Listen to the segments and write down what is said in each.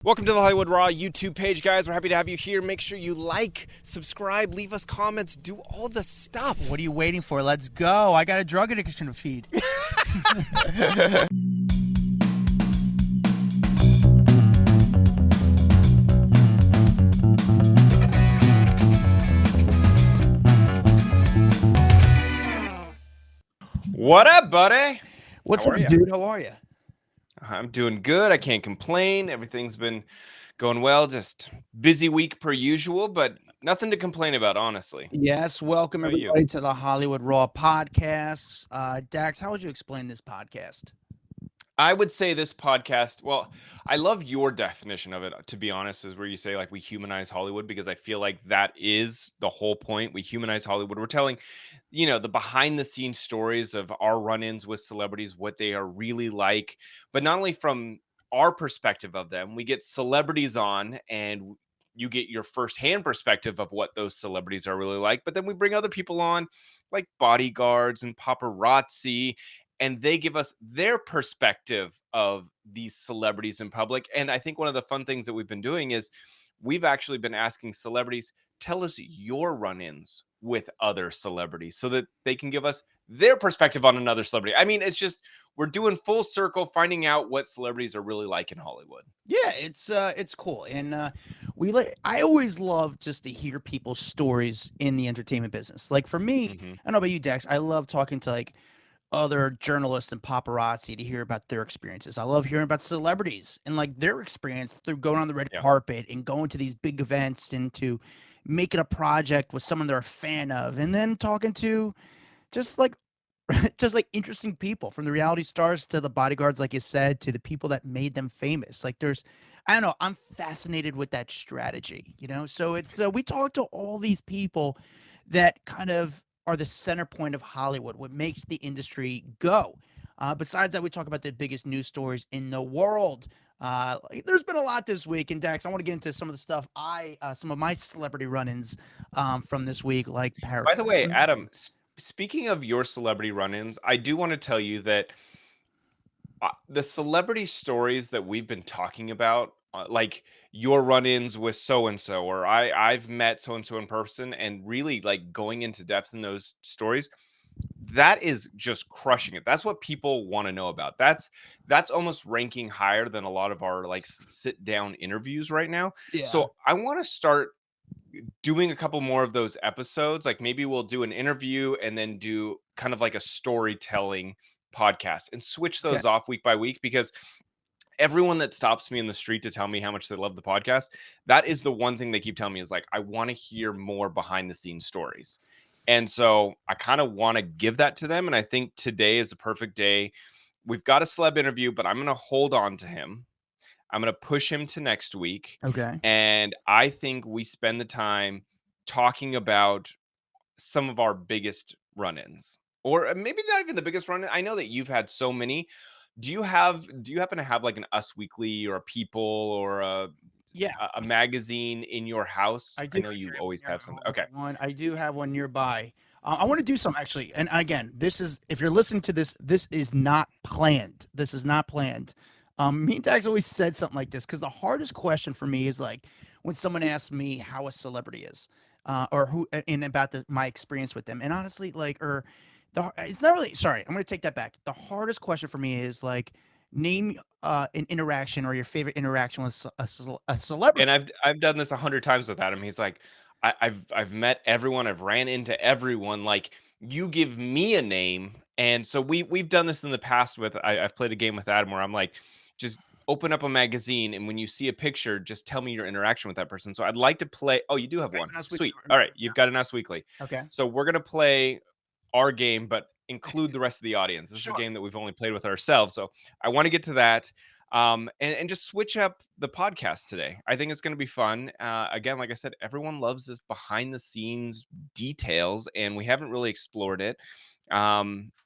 Welcome to the Hollywood Raw YouTube page, guys. We're happy to have you here. Make sure you like, subscribe, leave us comments, do all the stuff. What are you waiting for? Let's go. I got a drug addiction to feed. What up, buddy? What's How up, are ya? dude? How are you? I'm doing good. I can't complain. Everything's been going well. Just busy week per usual, but nothing to complain about, honestly. Yes, welcome How about you? everybody to the Hollywood Raw podcast. Dax, how would you explain this podcast? I would say this podcast, well, I love your definition of it, to be honest, is where you say like we humanize Hollywood, because I feel like that is the whole point. We humanize Hollywood. We're telling, the behind the scenes stories of our run-ins with celebrities, what they are really like, but not only from our perspective of them, we get celebrities on and you get your firsthand perspective of what those celebrities are really like. But then we bring other people on like bodyguards and paparazzi, and they give us their perspective of these celebrities in public. And I think one of the fun things that we've been doing is we've actually been asking celebrities, tell us your run-ins with other celebrities so that they can give us their perspective on another celebrity. I mean, it's just we're doing full circle, finding out what celebrities are really like in Hollywood. Yeah, it's cool, and I always love just to hear people's stories in the entertainment business. Like for me, I don't know about you, Dax. I love talking to like other journalists and paparazzi to hear about their experiences. I love hearing about celebrities and like their experience through going on the red carpet and going to these big events and to making a project with someone they're a fan of, and then talking to just like interesting people, from the reality stars to the bodyguards, like you said, to the people that made them famous. Like I don't know, I'm fascinated with that strategy, So it's we talk to all these people that kind of are the center point of Hollywood, what makes the industry go. Besides that, we talk about the biggest news stories in the world. There's been a lot this week, and Dax, I want to get into some of the stuff some of my celebrity run-ins from this week, like Paris. By the way, Adam, speaking of your celebrity run-ins, I do want to tell you that the celebrity stories that we've been talking about, like your run-ins with so-and-so, or I've met so-and-so in person, and really like going into depth in those stories, that is just crushing it. That's what people want to know about. That's almost ranking higher than a lot of our like sit down interviews right now. Yeah. So I want to start doing a couple more of those episodes. Like maybe we'll do an interview and then do kind of like a storytelling podcast and switch those off week by week, because everyone that stops me in the street to tell me how much they love the podcast, that is the one thing they keep telling me is like, I want to hear more behind the scenes stories. And so I kind of want to give that to them. And I think today is a perfect day. We've got a celeb interview, but I'm going to hold on to him. I'm going to push him to next week. Okay. And I think we spend the time talking about some of our biggest run-ins, or maybe not even the biggest run-in. I know that you've had so many. Do you happen to have like an Us Weekly or a People or a magazine in your house? I know you always have something. Okay. I do have one nearby. I want to do some actually. And again, if you're listening to this, this is not planned. This is not planned. Me and Dax always said something like this, because the hardest question for me is like when someone asks me how a celebrity is, or who, and about my experience with them. And honestly, it's not really, sorry, I'm going to take that back. The hardest question for me is like, name an interaction or your favorite interaction with a celebrity. And I've done this 100 times with Adam. He's like, I've met everyone. I've ran into everyone. Like, you give me a name. And so we've done this in the past with, I've played a game with Adam where I'm like, just open up a magazine, and when you see a picture, just tell me your interaction with that person. So I'd like to play. Oh, you do have one. Sweet. All right, you've got an Us Weekly. Okay. So we're gonna play our game, but include the rest of the audience. This is a game that we've only played with ourselves. So I want to get to that. And just switch up the podcast today. I think it's going to be fun. Again, like I said, everyone loves this behind the scenes details, and we haven't really explored it. I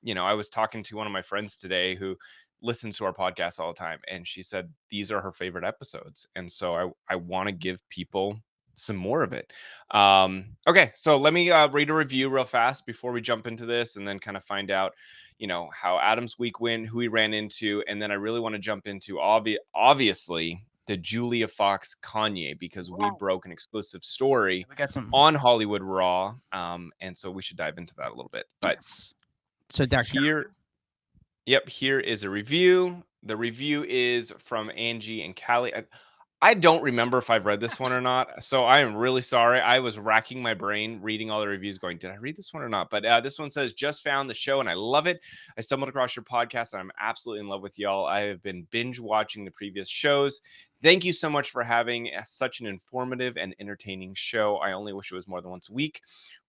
was talking to one of my friends today who listens to our podcast all the time, and she said these are her favorite episodes. And so I want to give people some more of it. Okay, so let me read a review real fast before we jump into this, and then kind of find out, how Adam's week went, who he ran into, and then I really want to jump into obviously the Julia Fox Kanye, because we Wow. broke an exclusive story We got some. on Hollywood Raw, and so we should dive into that a little bit. But Yes. So Dax, you got a here, yep, here is a review. The review is from Angie and Callie. I don't remember if I've read this one or not, so I am really sorry. I was racking my brain reading all the reviews, going, "Did I read this one or not?" But this one says, "Just found the show and I love it. I stumbled across your podcast and I'm absolutely in love with y'all. I have been binge watching the previous shows. Thank you so much for having such an informative and entertaining show. I only wish it was more than once a week.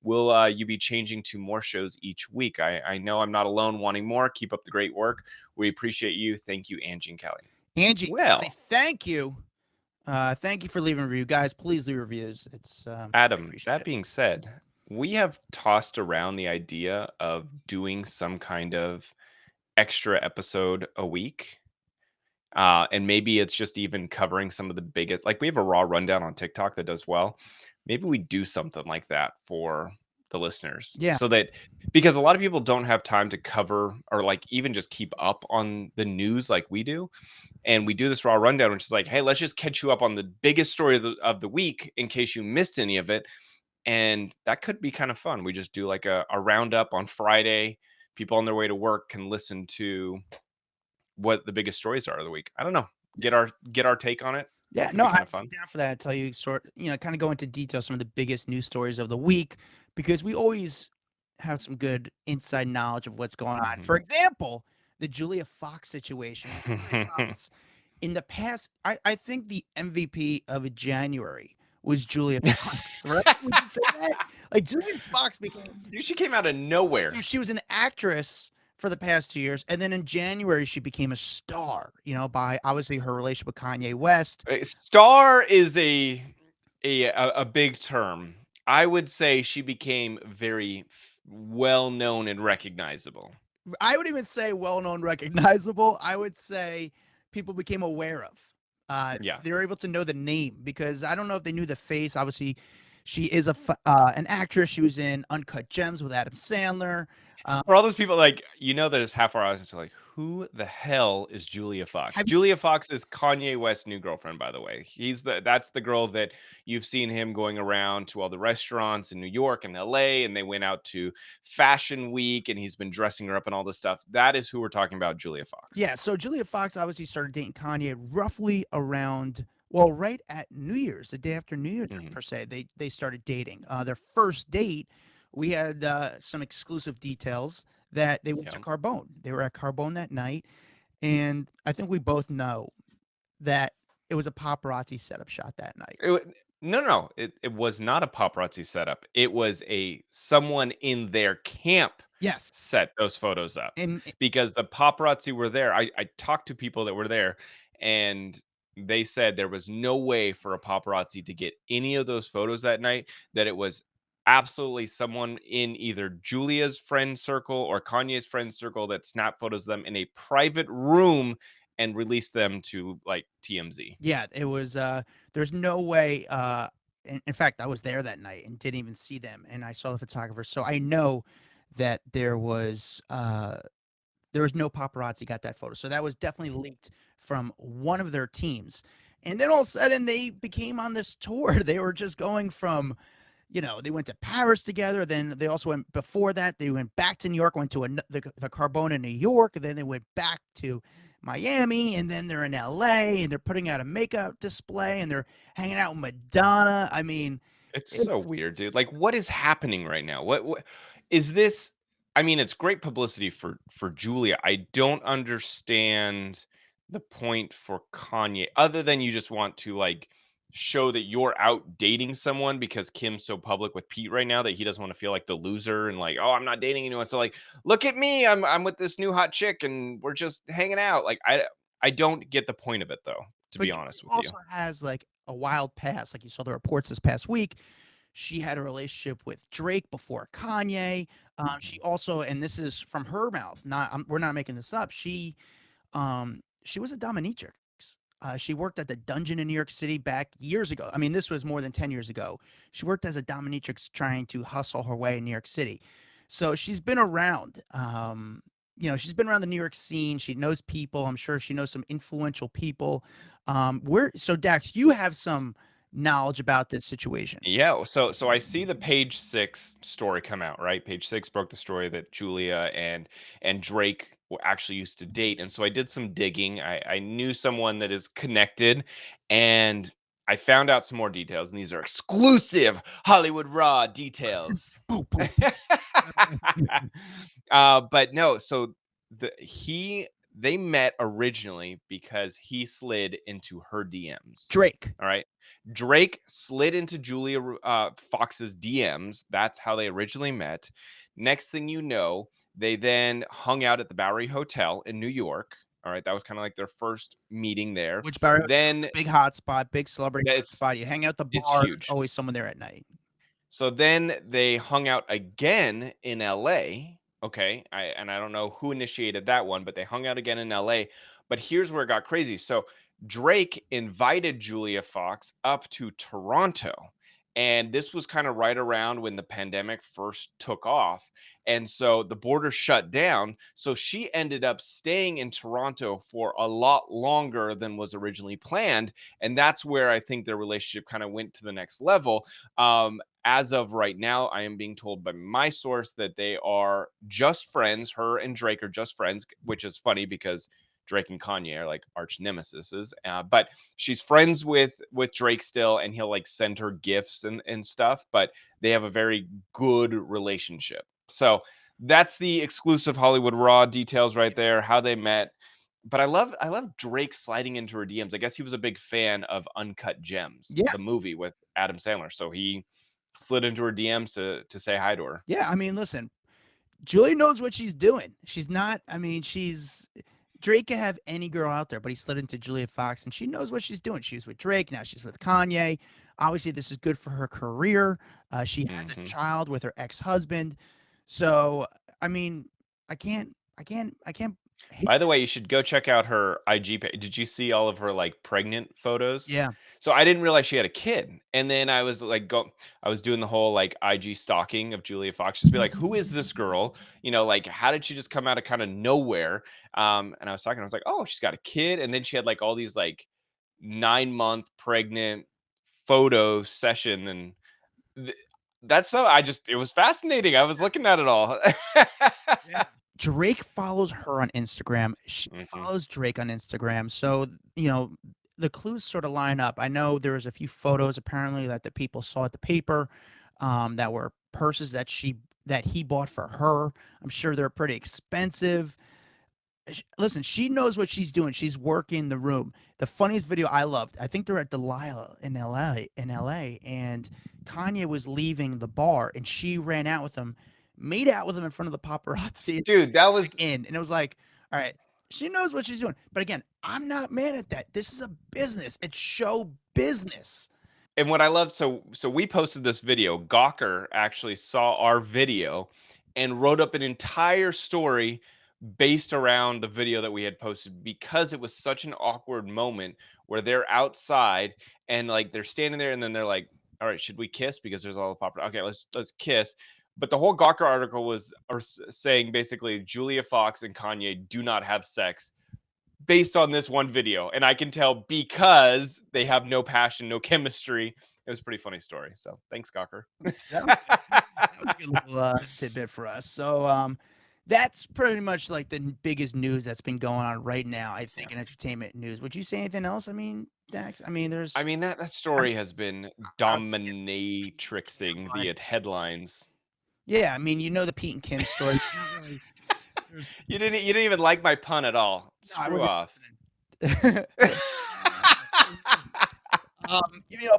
Will you be changing to more shows each week? I know I'm not alone wanting more. Keep up the great work. We appreciate you. Thank you, Angie and Kelly." Angie, Kelly, Well, thank you. Thank you for leaving a review, guys. Please leave reviews. It's I Adam, appreciate that it. being said, we have tossed around the idea of doing some kind of extra episode a week. And maybe it's just even covering some of the biggest, like we have a raw rundown on TikTok that does well. Maybe we do something like that for the listeners Yeah, so that, because a lot of people don't have time to cover or like even just keep up on the news like we do. And we do this raw rundown, which is like, hey, let's just catch you up on the biggest story of the week in case you missed any of it. And that could be kind of fun. We just do like a roundup on Friday. People on their way to work can listen to what the biggest stories are of the week. I don't know. Get our take on it. yeah. Could No, be I'd kind of be fun. down for that. I tell you, kind of go into detail some of the biggest news stories of the week because we always have some good inside knowledge of what's going on. Mhm. For example, the Julia Fox situation. Julia Fox, in the past, I think the MVP of January was Julia Fox, right? Would you say that? Like Julia Fox became Dude, she came out of nowhere. Dude, she was an actress for the past 2 years, and then in January she became a star. By obviously her relationship with Kanye West. Star is a big term. I would say she became very well known and recognizable. I would even say well-known, recognizable. I would say people became aware of. Yeah. They were able to know the name because I don't know if they knew the face. Obviously, she is an actress. She was in Uncut Gems with Adam Sandler. For all those people, like, there's half our audience are like, who the hell is Julia Fox? Have Julia Fox is Kanye West's new girlfriend, by the way. That's the girl that you've seen him going around to all the restaurants in New York and LA, and they went out to Fashion Week, and he's been dressing her up and all this stuff. That is who we're talking about, Julia Fox. Yeah, so Julia Fox obviously started dating Kanye roughly around, well, right at New Year's, the day after New Year's Mhm. per se. They started dating. Their first date, we had some exclusive details that they went to Yeah. Carbone. They were at Carbone that night, and I think we both know that it was a paparazzi setup shot that night. No, no, no. It was not a paparazzi setup. It was someone in their camp Yes, set those photos up and because the paparazzi were there. I talked to people that were there, and they said there was no way for a paparazzi to get any of those photos that night, that it was absolutely someone in either Julia's friend circle or Kanye's friend circle that snapped photos of them in a private room and released them to like TMZ. yeah, it was. There's no way. In fact, I was there that night and didn't even see them, and I saw the photographer, so I know that there was no paparazzi got that photo. So that was definitely leaked from one of their teams. And then all of a sudden they became on this tour. They were just going from, they went to Paris together. Then they also went before that. They went back to New York, went to the Carbone in New York. Then they went back to Miami. And then they're in LA and they're putting out a makeup display and they're hanging out with Madonna. I mean, It's so it's weird, dude. Like, what is happening right now? What is this? I mean, it's great publicity for Julia. I don't understand the point for Kanye, other than you just want to like show that you're out dating someone because Kim's so public with Pete right now that he doesn't want to feel like the loser and like, oh, I'm not dating anyone. So like, look at me, I'm with this new hot chick and we're just hanging out. Like, I don't get the point of it though, to but be Julia honest with you. also has like a wild past. Like you saw the reports this past week. She had a relationship with Drake before Kanye. She also, and this is from her mouth, we're not making this up. She was a dominatrix. She worked at the dungeon in New York City back years ago. I mean, this was more than 10 years ago. She worked as a dominatrix trying to hustle her way in New York City. So she's been around. she's been around the New York scene. She knows people. I'm sure she knows some influential people. So Dax, you have some knowledge about this situation. Yeah, so I see the Page Six story come out, right? Page Six broke the story that Julia and Drake actually used to date, and so I did some digging. I knew someone that is connected, and I found out some more details, and these are exclusive Hollywood Raw details. Boom, boom. But no, so they met originally because he slid into her DMs. Drake. All right. Drake slid into Julia Fox's DMs. That's how they originally met. Next thing you know, they then hung out at the Bowery Hotel in New York. All right. That was kind of like their first meeting there. Which Barry, Then big hot spot, big celebrity hot it's spot. You hang out at the it's bar, there's huge. always someone there at night. So then they hung out again in LA. Okay. And I don't know who initiated that one, but they hung out again in LA. But here's where it got crazy. So Drake invited Julia Fox up to Toronto. And this was kind of right around when the pandemic first took off. And so the border shut down. So she ended up staying in Toronto for a lot longer than was originally planned. And that's where I think their relationship kind of went to the next level. As of right now, I am being told by my source that they are just friends. Her and Drake are just friends, which is funny because Drake and Kanye are like arch nemesises. But she's friends with Drake still, and he'll like send her gifts and stuff. But they have a very good relationship. So that's the exclusive Hollywood Raw details right there. How they met. But I love Drake sliding into her DMs. I guess he was a big fan of Uncut Gems, Yeah. the movie with Adam Sandler. So he slid into her DMs to say hi to her. Yeah. I mean, listen, Julie knows what she's doing. She's not, I mean, Drake can have any girl out there, but he slid into Julia Fox and she knows what she's doing. She was with Drake. Now she's with Kanye. Obviously, this is good for her career. She has a child with her ex-husband. So, I mean, I can't. By the way, you should go check out her IG page. Did you see all of her like pregnant photos? Yeah. So I didn't realize she had a kid. And then I was like I was doing the whole like IG stalking of Julia Fox, just be like, who is this girl? Like how did she just come out of kind of nowhere? And I was talking, I was like, oh, she's got a kid. And then she had like all these like 9-month pregnant photo session. And that's so it was fascinating. I was looking at it all. Yeah. Drake follows her on Instagram. She follows Drake on Instagram. So, the clues sort of line up. I know there was a few photos apparently that the people saw at the paper, that were purses that he bought for her. I'm sure they're pretty expensive. Listen, she knows what she's doing. She's working the room. The funniest video I loved, I think they're at Delilah in LA, and Kanye was leaving the bar and she ran out with him, made out with him in front of the paparazzi. Dude, that was And it was like, all right, she knows what she's doing. But again, I'm not mad at that. This is a business. It's show business. and what I love, so we posted this video. Gawker actually saw our video and wrote up an entire story based around the video that we had posted because it was such an awkward moment where they're outside and like they're standing there and then they're like, all right, should we kiss? Because there's all the pop. Okay, let's kiss. But the whole Gawker article was saying basically Julia Fox and Kanye do not have sex based on this one video. And I can tell because they have no passion, no chemistry. It was a pretty funny story. So thanks, Gawker. That was a good little tidbit for us. So, that's pretty much like the biggest news that's been going on right now, I think, in entertainment news. Would you say anything else? I mean, Dax, I mean, I mean, that story has been dominatrixing headline. the headlines. Yeah, I mean, the Pete and Kim story. You didn't even like my pun at all. No, I Screw wasn't off.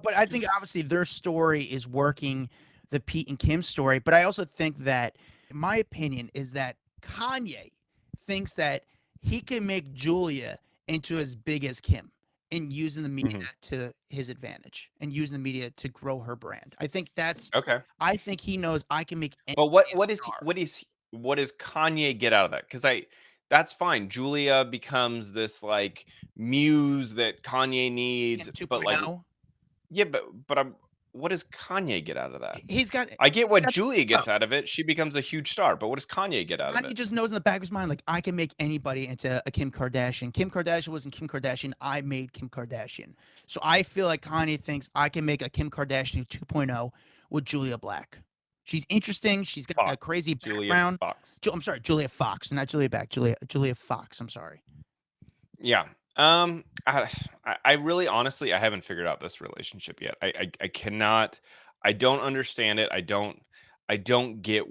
But I think obviously their story is working the Pete and Kim story. But I also think that, in my opinion, is that Kanye thinks that he can make Julia into as big as Kim and using the media to his advantage and using the media to grow her brand. I think that's Okay. I think he knows I can make. But what does Kanye get out of that? Because that's fine. Julia becomes this like muse that Kanye needs, but like 2.0. yeah, but what does Kanye get out of that? He's got I get what got Julia oh, gets out of it. She becomes a huge star, but what does Kanye get out of Kanye it? just knows in the back of his mind, like, I can make anybody into a Kim Kardashian. Kim Kardashian wasn't Kim Kardashian. I made Kim Kardashian. So I feel like Kanye thinks I can make a Kim Kardashian 2.0 with Julia Black. She's interesting. She's got a Fox. crazy Julia background. Fox. I'm sorry, Julia Fox, not Julia Black. Julia Fox. I'm sorry. Yeah. I really honestly I haven't figured out this relationship yet. I cannot. I don't understand it. I don't get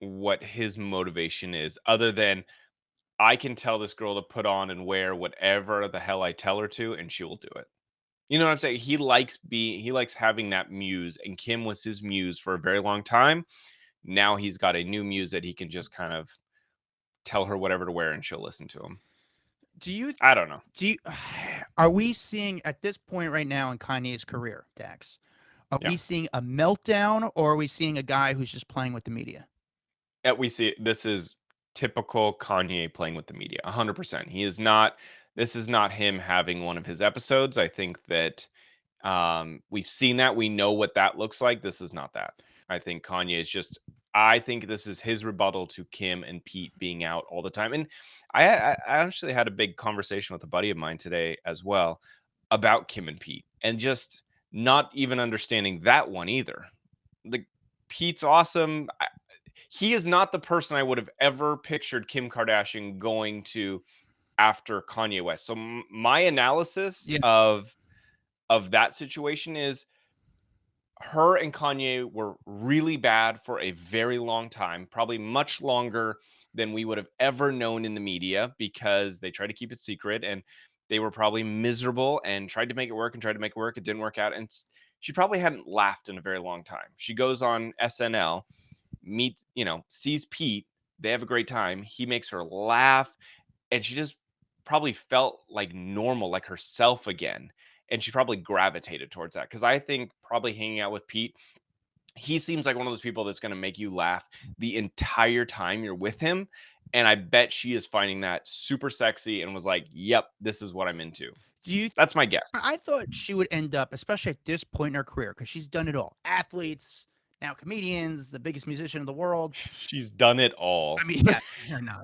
what his motivation is, other than I can tell this girl to put on and wear whatever the hell I tell her to, and she will do it. You know what I'm saying? He likes having that muse, and Kim was his muse for a very long time. Now he's got a new muse that he can just kind of tell her whatever to wear, and she'll listen to him. Do you I don't know. are we seeing at this point right now in Kanye's career, Dax? Are Yeah. we seeing a meltdown, or are we seeing a guy who's just playing with the media? Yeah, we see this is typical Kanye playing with the media. 100%. He is not. This is not him having one of his episodes. I think that we've seen that. We know what that looks like. This is not that. I think Kanye is just. I think this is his rebuttal to Kim and Pete being out all the time. And I actually had a big conversation with a buddy of mine today as well about Kim and Pete, and just not even understanding that one either. The Pete's awesome. He is not the person I would have ever pictured Kim Kardashian going to after Kanye West. So my analysis Yeah. of that situation is her and Kanye were really bad for a very long time, probably much longer than we would have ever known in the media, because they tried to keep it secret, and they were probably miserable and tried to make it work and tried to make it work. It didn't work out. And she probably hadn't laughed in a very long time. She goes on SNL, sees Pete. They have a great time. He makes her laugh, and she just probably felt like normal, like herself again. And she probably gravitated towards that, because I think probably hanging out with Pete, he seems like one of those people that's going to make you laugh the entire time you're with him. And I bet she is finding that super sexy and was like, yep, this is what I'm into. That's my guess. I thought she would end up, especially at this point in her career, because she's done it all. Athletes, now comedians, the biggest musician in the world. She's done it all. I mean, yeah, no.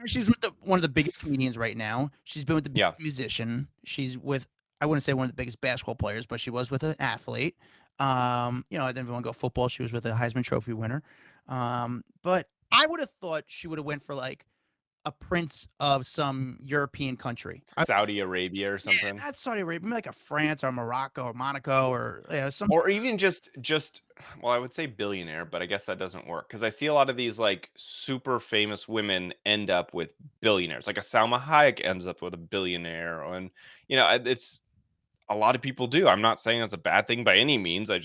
She's with one of the biggest comedians right now. She's been with the biggest musician. She's with, I wouldn't say one of the biggest basketball players, but she was with an athlete. I didn't want to go football. She was with a Heisman Trophy winner. But I would have thought she would have went for like a prince of some European country, Saudi Arabia or something. Yeah, not Saudi Arabia, maybe like a France or Morocco or Monaco or some, or even just well, I would say billionaire, but I guess that doesn't work, because I see a lot of these like super famous women end up with billionaires. Like a Salma Hayek ends up with a billionaire, and it's a lot of people do. I'm not saying that's a bad thing by any means. I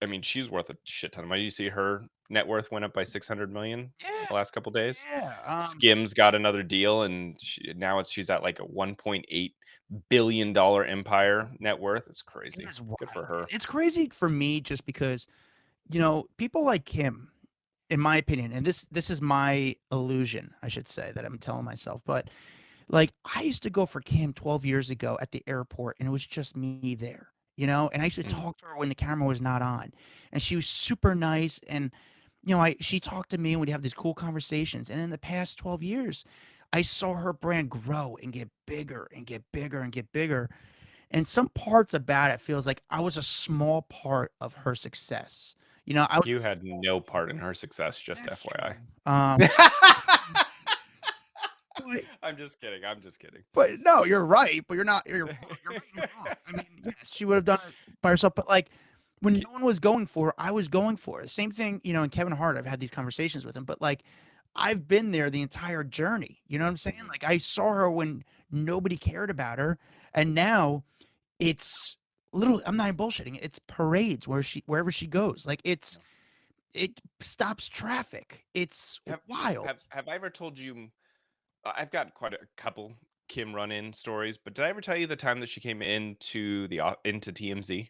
mean, she's worth a shit ton of money. You see her net worth went up by 600 million the last couple days. Yeah. Skims got another deal, and she's at like a 1.8 billion dollar empire net worth. It's crazy. Good for her. It's crazy for me just because, people like him, in my opinion, and this is my illusion, I should say, that I'm telling myself, but like I used to go for Kim 12 years ago at the airport, and it was just me there. And I used to talk to her when the camera was not on, and she was super nice. And, she talked to me, and we'd have these cool conversations. And in the past 12 years, I saw her brand grow and get bigger and get bigger and get bigger. And some parts about it feels like I was a small part of her success. You had no part in her success, just FYI. I'm just kidding. But no, you're right. But you're not. You're right and wrong. I mean, yes, she would have done it by herself. But like, when no one was going for her, I was going for it. Same thing, and Kevin Hart, I've had these conversations with him. But like, I've been there the entire journey. You know what I'm saying? Like, I saw her when nobody cared about her, and now it's literally, I'm not even bullshitting. It's parades wherever she goes. Like, it stops traffic. It's wild. Have I ever told you? I've got quite a couple Kim run-in stories, but did I ever tell you the time that she came into TMZ?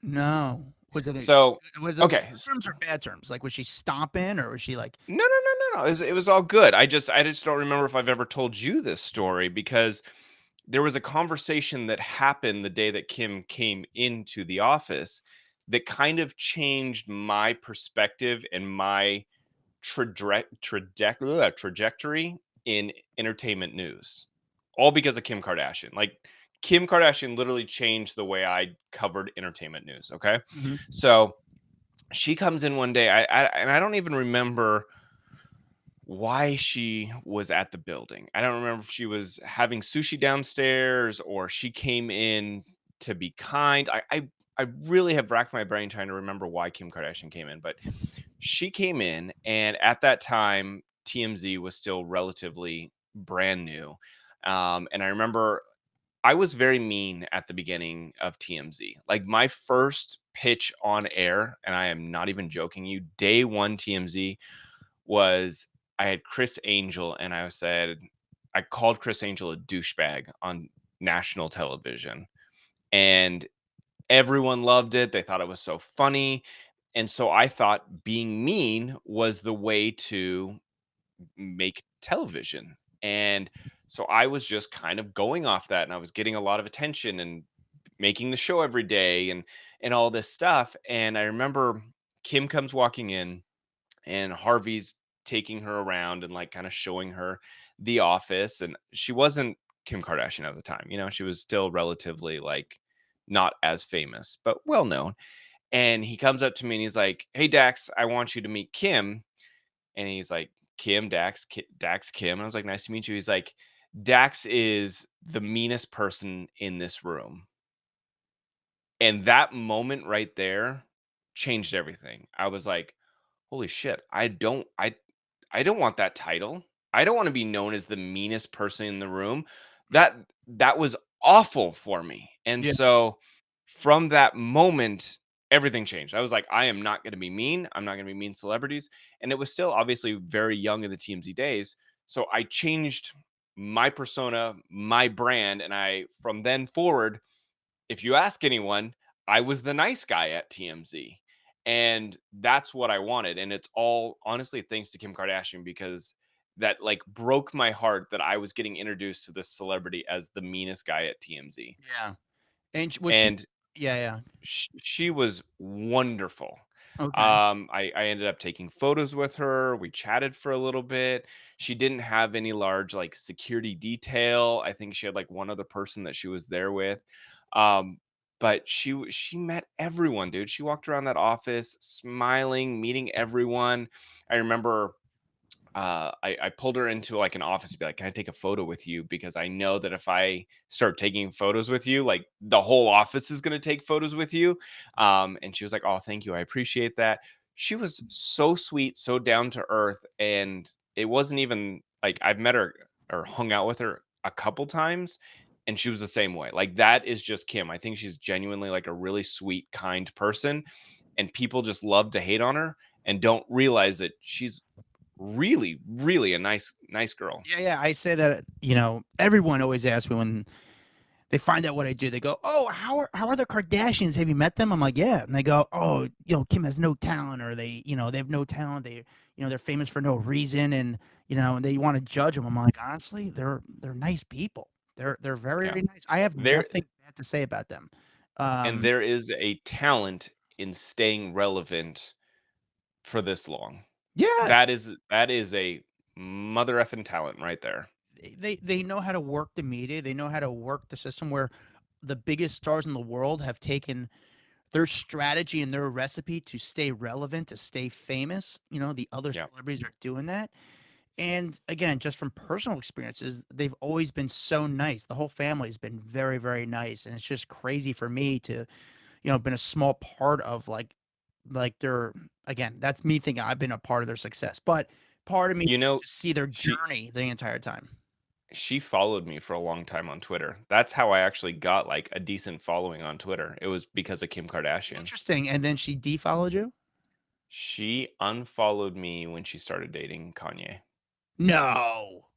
No. Was it okay? Good terms or bad terms? Like, was she stomping, or was she like? No. It was all good. I just don't remember if I've ever told you this story, because there was a conversation that happened the day that Kim came into the office that kind of changed my perspective and my trajectory in entertainment news, all because of Kim Kardashian. Like, Kim Kardashian literally changed the way I covered entertainment news. Okay, Mhm. so she comes in one day, and I don't even remember why she was at the building. I don't remember if she was having sushi downstairs or she came in to be kind. I really have racked my brain trying to remember why Kim Kardashian came in, but she came in, and at that time, TMZ was still relatively brand new. And I remember I was very mean at the beginning of TMZ. Like, my first pitch on air, and I am not even joking you, day one TMZ was I had Chris Angel, and I called Chris Angel a douchebag on national television. And everyone loved it. They thought it was so funny. And so I thought being mean was the way to make television. And so I was just kind of going off that, and I was getting a lot of attention and making the show every day and all this stuff. And I remember Kim comes walking in, and Harvey's taking her around and like kind of showing her the office. And she wasn't Kim Kardashian at the time, she was still relatively like not as famous, but well known. And he comes up to me and he's like, "Hey, Dax, I want you to meet Kim." And he's like, "Kim, Dax, Kim." And I was like, "Nice to meet you." He's like, "Dax is the meanest person in this room." And that moment right there changed everything. I was like, "Holy shit, I don't want that title. I don't want to be known as the meanest person in the room." That was awful for me. And Yeah. so from that moment, everything changed. I was like, I am not going to be mean. I'm not going to be mean celebrities. And it was still obviously very young in the TMZ days. So I changed my persona, my brand, and I from then forward, if you ask anyone, I was the nice guy at TMZ. And that's what I wanted. And it's all honestly thanks to Kim Kardashian, because that like broke my heart that I was getting introduced to this celebrity as the meanest guy at TMZ. Yeah. And was she And Yeah, yeah. she was wonderful. Okay. I ended up taking photos with her. We chatted for a little bit. She didn't have any large like security detail. I think she had like one other person that she was there with. Um, but she met everyone, dude. She walked around that office smiling, meeting everyone. I remember I pulled her into like an office to be like, "Can I take a photo with you?" Because I know that if I start taking photos with you, like the whole office is going to take photos with you. And she was like, "Oh, thank you. I appreciate that." She was so sweet, so down to earth. And it wasn't even like I've met her or hung out with her a couple times. And she was the same way. Like, that is just Kim. I think she's genuinely like a really sweet, kind person. And people just love to hate on her and don't realize that she's really, really a nice girl. Yeah, yeah, I say that, everyone always asks me when they find out what I do. They go, "Oh, how are the Kardashians? Have you met them?" I'm like, "Yeah." And they go, "Oh, Kim has no talent, or they have no talent. They're famous for no reason, and and they want to judge them." I'm like, honestly, they're nice people. They're very, Yeah. very nice. I have There nothing bad to say about them. and Um, there is a talent in staying relevant for this long. yeah, That is a mother effing talent right there. they know how to work the media. They know how to work the system where the biggest stars in the world have taken their strategy and their recipe to stay relevant, to stay famous. The other Yeah. celebrities are doing that. And again, just from personal experiences, they've always been so nice. The whole family has been very, very nice. And it's just crazy for me to, been a small part of like their again, that's me thinking I've been a part of their success. But part of me You know, to see their she journey the entire time. she followed me for a long time on Twitter. That's how I actually got like a decent following on Twitter. It was because of Kim Kardashian. Interesting. And then she defollowed you? She unfollowed me when she started dating Kanye. No.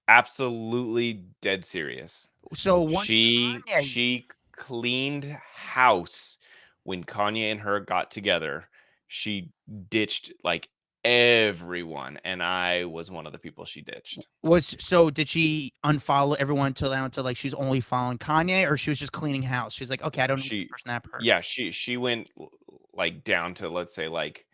Absolutely dead serious. So once Kanye She cleaned house when Kanye and her got together. She ditched, like, everyone, and I was one of the people she ditched. Did she unfollow everyone till down to like she's only following Kanye, or she was just cleaning house? She's like, okay, I don't need this She person, that person. Yeah, she went, like, down to, let's say, like,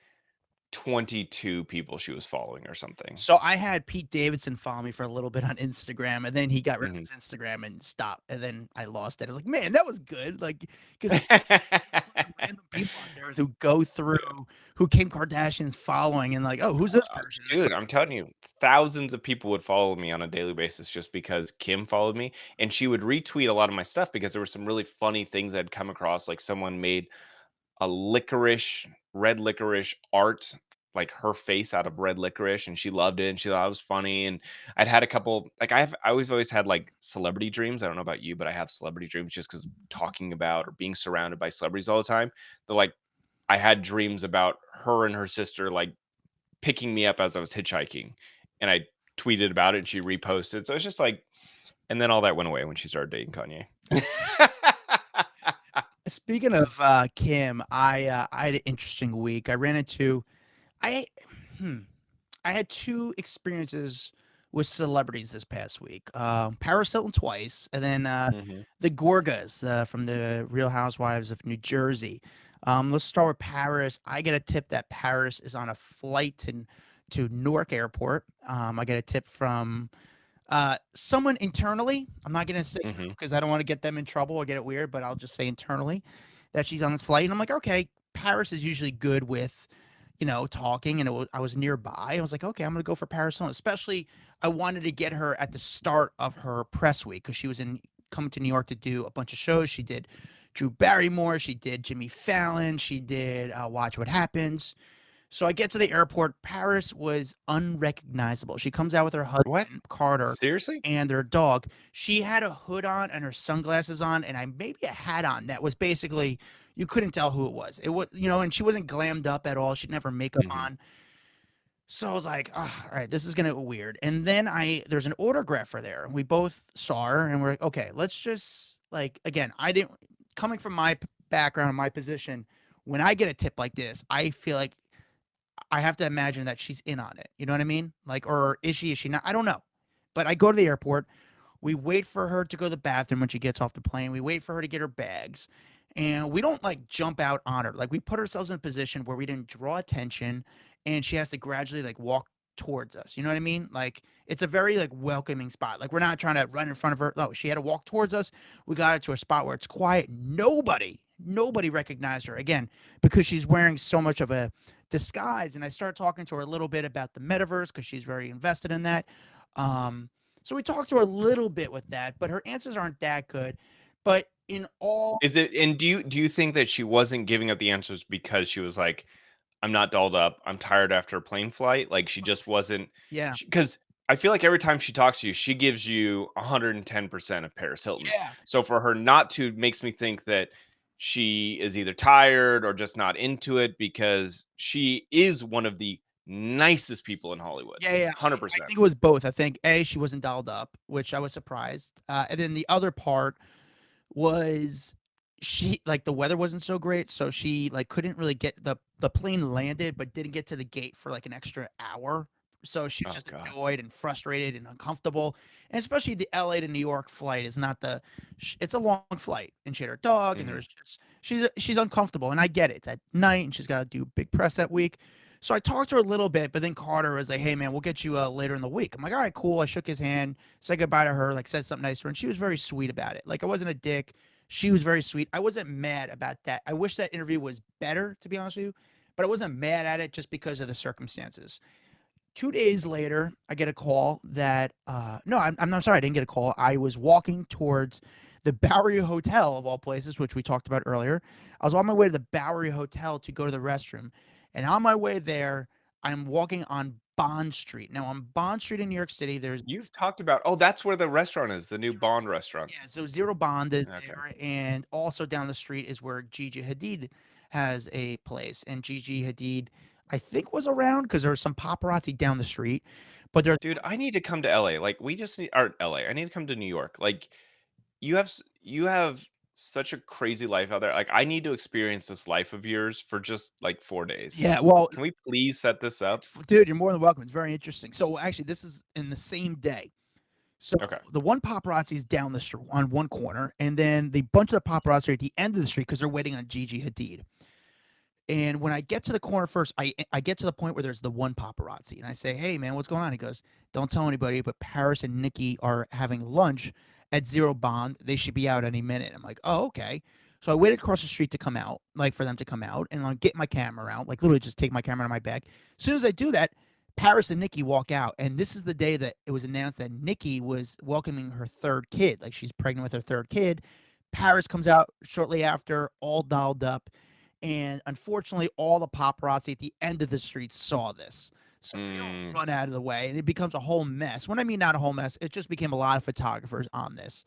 22 people she was following or something. So I had Pete Davidson follow me for a little bit on Instagram, and then he got rid of Mhm. his Instagram and stopped, and then I lost it. I was like, man, that was good. Like, because random people out there who go through who Kim Kardashian's following and like, oh, who's this person? Dude, I'm telling you, thousands of people would follow me on a daily basis just because Kim followed me, and she would retweet a lot of my stuff because there were some really funny things I'd come across, like someone made a red licorice art, like her face out of red licorice, and she loved it, and she thought it was funny, and I'd had a couple like, I always had, like, celebrity dreams. I don't know about you, but I have celebrity dreams just because talking about or being surrounded by celebrities all the time. They're like I had dreams about her and her sister, like, picking me up as I was hitchhiking, and I tweeted about it, and she reposted, so it's just like and then all that went away when she started dating Kanye. Speaking of Kim, I had an interesting week. I hmm, I had two experiences with celebrities this past week. Paris Hilton twice, and then Mhm, the Gorgas from the Real Housewives of New Jersey. Let's start with Paris. I get a tip that Paris is on a flight to Newark Airport. I get a tip from someone internally. I'm not gonna say who mhm. because I don't want to get them in trouble or get it weird, but I'll just say internally that she's on this flight. And I'm like, okay, Paris is usually good with, talking, and I was nearby. I was like, okay, I'm gonna go for Paris Hilton. Especially, I wanted to get her at the start of her press week because she was in coming to New York to do a bunch of shows. She did Drew Barrymore, she did Jimmy Fallon, she did Watch What Happens. So I get to the airport. Paris was unrecognizable. She comes out with her What? husband, Carter, Seriously? and their dog. She had a hood on and her sunglasses on, and I maybe a hat on that was basically you couldn't tell who it was. It was, and she wasn't glammed up at all. She didn't have her makeup Mhm. on. So I was like, oh, all right, this is gonna get weird. And then there's an autographer there. We both saw her, and we're like, okay, let's just like again, I didn't coming from my background and my position. When I get a tip like this, I feel like I have to imagine that she's in on it. You know what I mean? Like, or is she? Is she not? I don't know. But I go to the airport. We wait for her to go to the bathroom when she gets off the plane. We wait for her to get her bags. And we don't like jump out on her. Like we put ourselves in a position where we didn't draw attention and she has to gradually like walk towards us. You know what I mean? Like it's a very like welcoming spot. Like we're not trying to run in front of her. No, she had to walk towards us. We got her to a spot where it's quiet. Nobody recognized her again because she's wearing so much of a disguise. And I started talking to her a little bit about the metaverse because she's very invested in that. So we talked to her a little bit with that, but her answers aren't that good. But in all, Is it and do you think that she wasn't giving up the answers because she was like, "I'm not dolled up, I'm tired after a plane flight," like, she just wasn't yeah, because I feel like every time she talks to you, she gives you 110% of Paris Hilton. yeah, So for her not to makes me think that she is either tired or just not into it because she is one of the nicest people in Hollywood. yeah. I 100%. think it was both. I think she wasn't dialed up, which I was surprised. And then the other part was she like the weather wasn't so great, so she like couldn't really get the plane landed, but didn't get to the gate for like an extra hour. So she was Oh just god. annoyed and frustrated and uncomfortable. And especially the LA to New York flight is not it's a long flight, and she had her dog, and Mhm. there's just she's uncomfortable, and I get it. It's at night, and she's got to do big press that week. So I talked to her a little bit, but then Carter was like, "Hey man, we'll get you later in the week." I'm like, "All right, cool." I shook his hand, said goodbye to her, like said something nice to her, and she was very sweet about it. Like I wasn't a dick. She was very sweet. I wasn't mad about that. I wish that interview was better, to be honest with you, but I wasn't mad at it just because of the circumstances. 2 days later, I get a call that no, I'm not sorry, I didn't get a call. I was walking towards the Bowery Hotel of all places, which we talked about earlier. I was on my way to the Bowery Hotel to go to the restroom, and on my way there, I'm walking on Bond Street. Now on Bond Street in New York City, there's You've talked about Oh, that's where the restaurant is, the new Zero Bond Bond. restaurant. Yeah, so Zero Bond is Okay. there, and also down the street is where Gigi Hadid has a place. And Gigi Hadid, I think, was around because there was some paparazzi down the street. But there, Dude, I need to come to LA, like, we just need or LA, I need to come to New York, like, you have such a crazy life out there. Like, I need to experience this life of yours for just like 4 days. Yeah, well, Can we please set this up? dude, you're more than welcome. It's very interesting. So actually, this is in the same day. So Okay. the one paparazzi is down the street on one corner, and then the bunch of the paparazzi are at the end of the street because they're waiting on GiGi Hadid. And when I get to the corner first, I get to the point where there's the one paparazzi, and I say, "Hey, man, what's going on?" He goes, "Don't tell anybody, but Paris and Nikki are having lunch at Zero Bond. They should be out any minute." I'm like, "Oh, okay." So I waited across the street to come out, like for them to come out, and like get my camera out, like literally just take my camera out of my bag. As soon as I do that, Paris and Nikki walk out, and this is the day that it was announced that Nikki was welcoming her third kid, like she's pregnant with her third kid. Paris comes out shortly after, all dolled up. And unfortunately, all the paparazzi at the end of the street saw this. So they don't run out of the way, and it becomes a whole mess. When I mean not a whole mess, it just became a lot of photographers on this.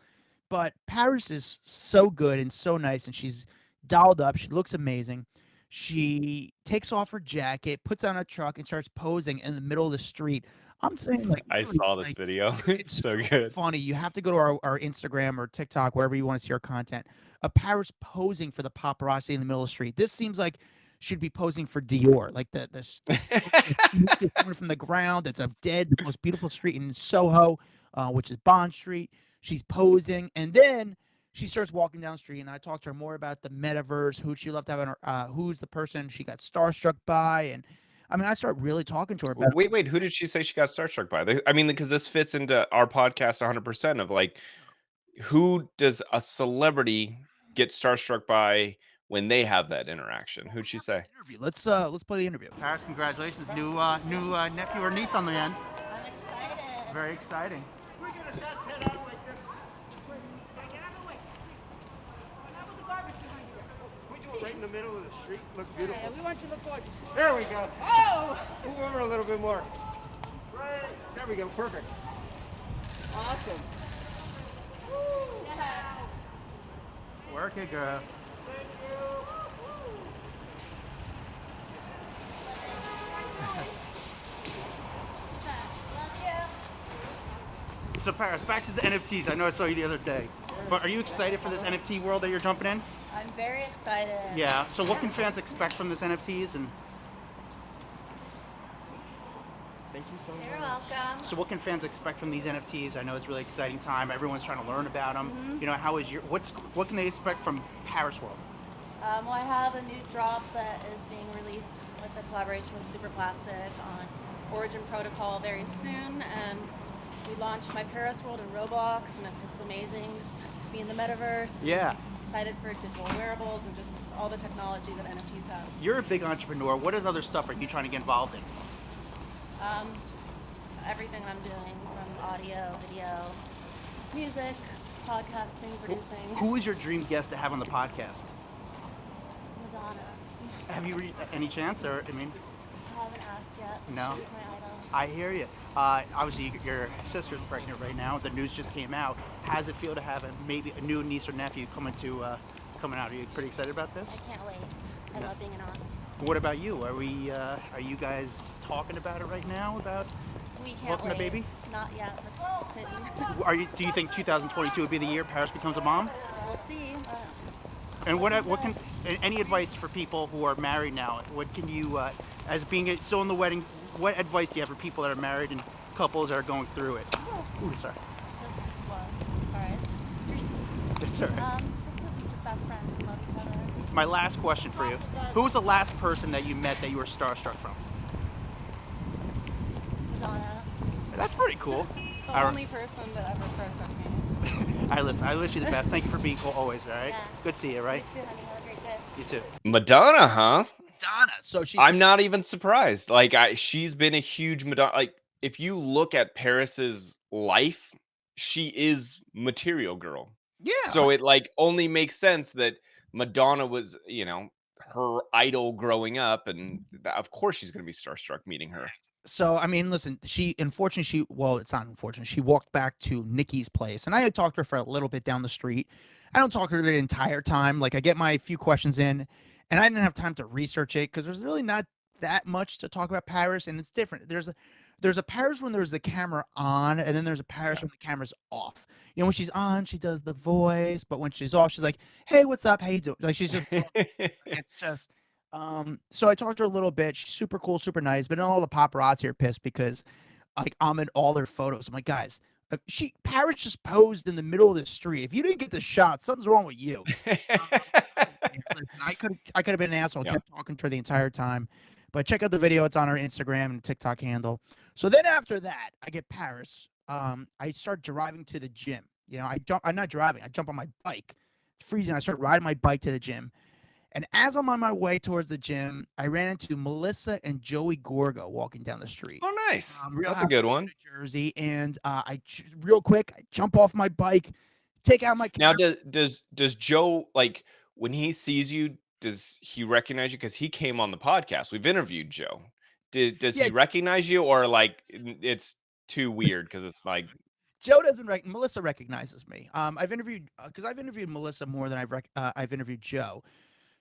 But Paris is so good and so nice, and she's dolled up. She looks amazing. She takes off her jacket, puts on a truck, and starts posing in the middle of the street. I'm saying, like, I really, saw this like, video. it's So so good. funny. You have to go to our Instagram or TikTok, wherever you want to see our content. A Paris posing for the paparazzi in the middle of the street. This seems like she'd be posing for Dior, like the smoke is coming from the ground. It's a dead, the most beautiful street in Soho, which is Bond Street. She's posing, and then she starts walking down the street, and I talked to her more about the metaverse, who she loved having her, who's the person she got starstruck by, and I mean, I start really talking to her about. Wait, who did she say she got starstruck by? I mean, because this fits into our podcast 100% of like, who does a celebrity get starstruck by when they have that interaction? Who'd she say? Interview. Let's play the interview. Paris, congratulations. New nephew or niece on the end. I'm excited. Very exciting. We're gonna test that out like this. Get out of the way. That was the garbage behind you. We do it right in the middle of the street. Look beautiful. Yeah, we want you to look gorgeous. There we go. Oh! Move over a little bit more. Right. There we go. Perfect. Awesome. Yes. Work it, girl. Thank you. Love you. So Paris, back to the NFTs. I know I saw you the other day, but are you excited for this NFT world that you're jumping in? I'm very excited. Yeah. So what can fans expect from this NFTs and? Thank you so You're much. welcome. So what can fans expect from these NFTs? I know it's a really exciting time. Everyone's trying to learn about them. You know, how is what can they expect from Paris World? Well, I have a new drop that is being released with a collaboration with Super Plastic on Origin Protocol very soon, and we launched my Paris World in Roblox, and it's just amazing just to be in the metaverse. Yeah. Excited for digital wearables and just all the technology that NFTs have. You're a big entrepreneur. What other stuff are you trying to get involved in? Just everything I'm doing, from audio, video, music, podcasting, producing. Who is your dream guest to have on the podcast? Madonna. Have you any chance, or I mean? I haven't asked yet. No? She's my idol. I hear you. Obviously, your sister's pregnant right now. The news just came out. How does it feel to have maybe a new niece or nephew coming out? Are you pretty excited about this? I can't wait. I love being an aunt. What about you? Are you guys talking about it right now? About We can't welcome wait. the baby? Not yet. Let's sit. Do you think 2022 would be the year Paris becomes a mom? We'll see. And any advice for people who are married now? What can you, as being still in the wedding, what advice do you have for people that are married and couples that are going through it? Ooh, sorry. Just love. Alright. Streets. That's all right. Just to be best friends and love each other. My last question for you. Who was the last person that you met that you were starstruck from? Madonna. That's pretty cool. The All right. only person that ever starstruck me. All right, listen, I wish you the best. Thank you for being cool always, all right? Yes. Good to see you, right? You too, honey. Have a great day. You too. Madonna, huh? Madonna. So she's. I'm not even surprised. Like, she's been a huge Madonna. Like, if you look at Paris's life, she is Material Girl. Yeah. So it like only makes sense that Madonna was, her idol growing up, and of course she's going to be starstruck meeting her. So I mean, listen, it's not unfortunate. She walked back to Nikki's place, and I had talked to her for a little bit down the street. I don't talk to her the entire time. Like, I get my few questions in, and I didn't have time to research it because there's really not that much to talk about Paris, and it's different. there's a Paris when there's the camera on, and then there's a Paris when the camera's off. You know, when she's on, she does the voice, but when she's off, she's like, "Hey, what's up? How you doing?" Like she's just, it's just. So I talked to her a little bit. She's super cool, super nice, but then all the paparazzi are pissed because, like, I'm in all their photos. I'm like, guys, Paris just posed in the middle of the street. If you didn't get the shot, something's wrong with you. Listen, I could have been an asshole and Yeah. kept talking to her the entire time. But check out the video. It's on our Instagram and TikTok handle. So then after that, I get Paris. I start driving to the gym. You know, I'm not driving. I jump on my bike. It's freezing. I start riding my bike to the gym. And as I'm on my way towards the gym, I ran into Melissa and Joey Gorga walking down the street. Oh, nice. Real That's a good one. New Jersey, and real quick, I jump off my bike, take out my Now, camera. does Joe, like, when he sees you, does he recognize you? Because he came on the podcast. We've interviewed Joe. Does Yeah, he recognize you, or like it's too weird because it's like Joe doesn't Melissa recognizes me. I've interviewed because I've interviewed Melissa more than I've interviewed Joe.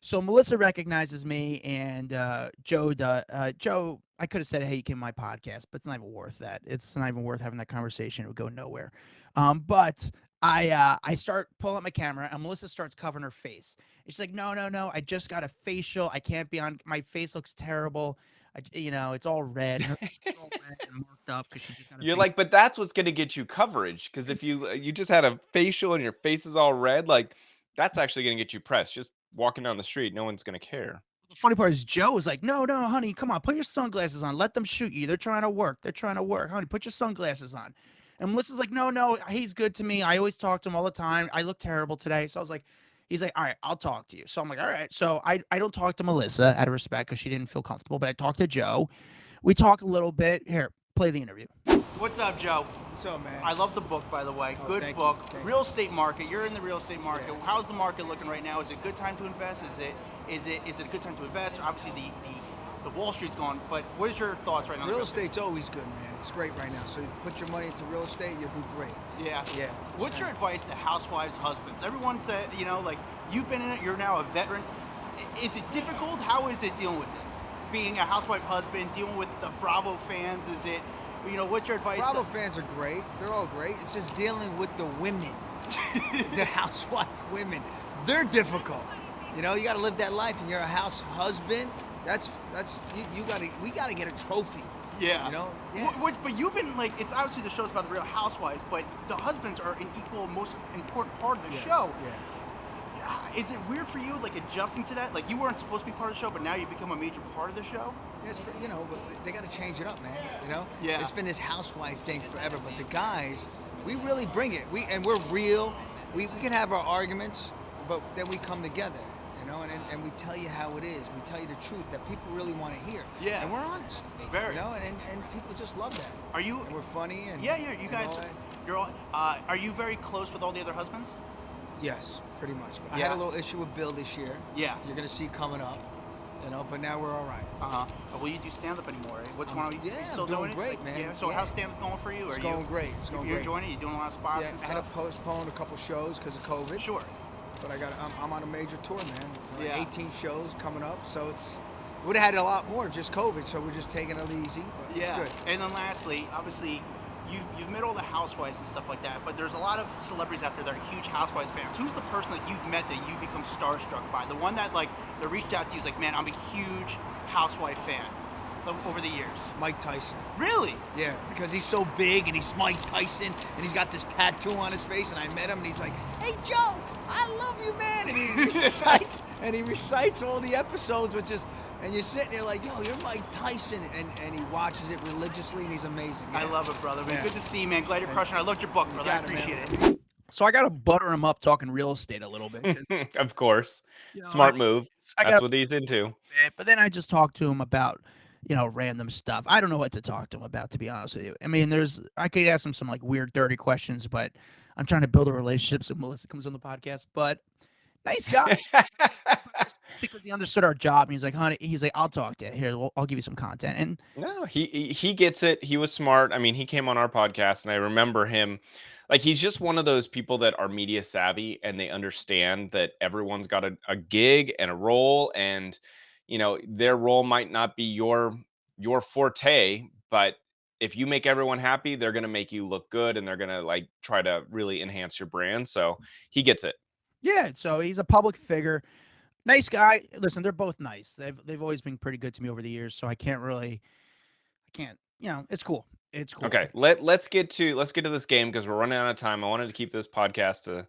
So Melissa recognizes me, and Joe. Joe, I could have said, "Hey, you came to my podcast," but it's not even worth that. It's not even worth having that conversation. It would go nowhere. But I start pulling out my camera, and Melissa starts covering her face. And she's like, "No, no, no! I just got a facial. I can't be on. My face looks terrible. It's all red. Her face is all red and marked up because she just got a you're facial." like, but that's what's gonna get you coverage. Because if you just had a facial and your face is all red, like that's actually gonna get you press. Just walking down the street, no one's gonna care. The funny part is Joe was like, "No, no, honey, come on, put your sunglasses on. Let them shoot you. They're trying to work. They're trying to work. Honey, put your sunglasses on." And Melissa's like, "No, no, he's good to me. I always talk to him all the time. I look terrible today." So I was like, he's like, "All right, I'll talk to you." So I'm like, "All right." So I don't talk to Melissa out of respect because she didn't feel comfortable, but I talked to Joe. We talk a little bit. Here, play the interview. What's up, Joe? What's up, man? I love the book, by the way. Oh, Good thank you, book. thank you. Real estate market. You're in the real estate market. Yeah. How's the market looking right now? Is it a good time to invest? Is it a good time to invest? Obviously, the Wall Street's gone, but what is your thoughts right now? on Real estate's always good, man. It's great right now. So you put your money into real estate, you'll do great. Yeah. Yeah. What's your advice to housewives' husbands? Everyone said, like you've been in it. You're now a veteran. Is it difficult? How is it dealing with it? Being a housewife husband, dealing with the Bravo fans. Is it? What's your advice? Bravo fans are great. They're all great. It's just dealing with the women, the housewife women. They're difficult. You got to live that life, and you're a house husband. That's we gotta get a trophy. Yeah. Yeah. But you've been like, it's obviously the show's about the Real Housewives, but the husbands are an equal, most important part of the Yes, show. Yeah. Is it weird for you, like adjusting to that? Like you weren't supposed to be part of the show, but now you've become a major part of the show. Yes, but but they got to change it up, man. Yeah. It's been this housewife thing forever, but the guys, we really bring it. We're real. We can have our arguments, but then we come together, and we tell you how it is. We tell you the truth that people really want to hear. Yeah. And we're honest. Very. And people just love that. Are you? And we're funny and Yeah, you and guys. all that. You're all. Are you very close with all the other husbands? Yes, pretty much. I Yeah. had a little issue with Bill this year. Yeah. You're gonna see coming up, but now we're all right. Will you do stand up anymore? What's I'm- going on? yeah, You I'm still doing it? great, man. Yeah. So Yeah. how's stand up going for you? It's going great. It's going You're great. enjoying it? You doing a lot of spots Yeah, and I had to stuff? postpone a couple shows because of COVID. Sure. But I'm on a major tour, man. Like Yeah. 18 shows coming up, so would have had a lot more, just COVID. So we're just taking it easy, but Yeah. it's good. And then lastly, obviously, you've met all the housewives and stuff like that, but there's a lot of celebrities out there that are huge housewives fans. Who's the person that you've met that you become starstruck by? The one that that reached out to you is like, man, I'm a huge housewife fan over the years. Mike Tyson. Really? Yeah, because he's so big and he's Mike Tyson and he's got this tattoo on his face, and I met him and he's like, "Hey Joe, I love you, man," and he recites all the episodes, and you're sitting there like, "Yo, you're Mike Tyson," and he watches it religiously, and he's amazing. I man. love it, brother. Man, Yeah. good to see you, man. Glad you're crushing it. I loved your book, brother. I got it, man. appreciate it. So I got to butter him up talking real estate a little bit. 'Cause, Of course, I- smart move. I That's got what he's into. bit, but then I just talked to him about, random stuff. I don't know what to talk to him about, to be honest with you. I mean, I could ask him some like weird, dirty questions, but I'm trying to build a relationship so Melissa comes on the podcast. But nice guy. Because he understood our job, and he's like, "Honey," he's like, "I'll talk to you. Here, I'll give you some content." And No, he gets it. He was smart. I mean, he came on our podcast, and I remember him. Like, he's just one of those people that are media savvy, and they understand that everyone's got a gig and a role, and their role might not be your forte, but if you make everyone happy, they're gonna make you look good, and they're gonna like try to really enhance your brand. So he gets it. Yeah, so he's a public figure. Nice guy. Listen, they're both nice. They've always been pretty good to me over the years, so I can't, it's cool. It's cool. Okay, let's get to this game because we're running out of time. I wanted to keep this podcast to